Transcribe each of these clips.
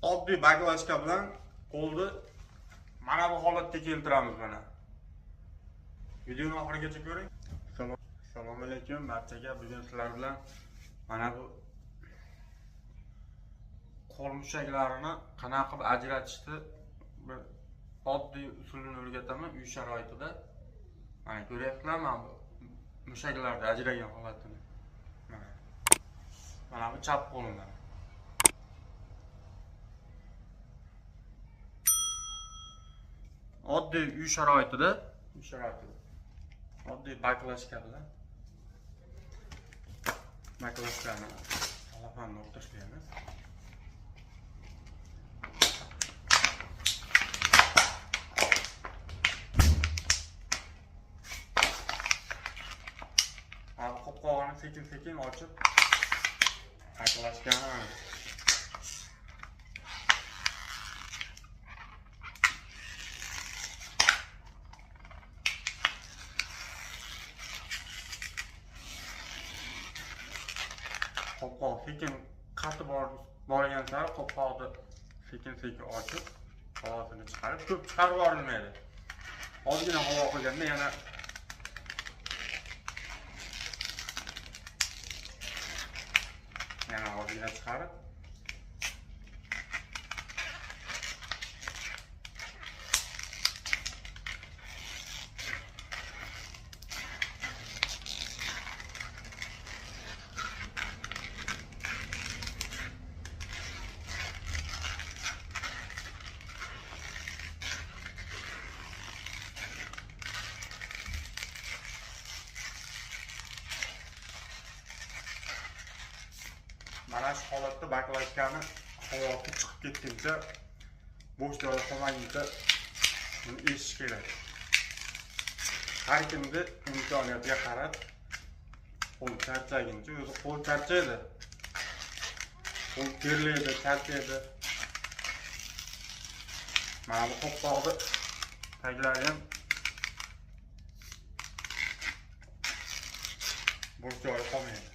oddiy baklashka bilan qo'lni mana bu holatga keltiramiz mana. Videoni oxirigacha ko'ring. Assalomu alaykum barchaga. Bugun sizlar bilan mana bu qo'l mushaklarini qanaqa qilib ajratishni bir oddiy usulini o'rgataman uy sharoitida. Mana ko'ryapsizlar, mana bu mushaklarni ajragan holatini. Mana bu chap qo'limdan. Oddiy uy sharoitida oddiy baklashka bilan baklashkani salafanni o'rtashlaymiz. Abi qopqog'ini sekin ochib baklashkani qopqoq sekin qatib borgan sari qopqoqni sekin ochib havosini chiqarib, ko'p chiqarib yuborilmaydi. Ozgina havo qilganda yana ozgina chiqarib mana shu holatda baklashkani havosi chiqib ketguncha, bo'sh joyda qolmaguncha buni eshish kerak. Har kimni imkoniyatiga qarab qo'l charchaguncha, o'zi qo'l charchaydi. Qo'l terlaydi, charchaydi. Mana bu qopqoqni taglari ham bo'sh joyda qolmaydi.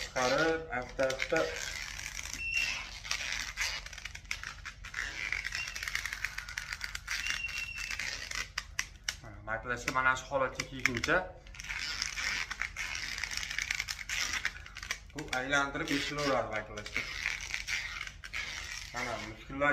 Chiqarib asta baklashka mana shu holatga kelguncha bu aylantirib eshilaveradi baklashka. Mana mushkullar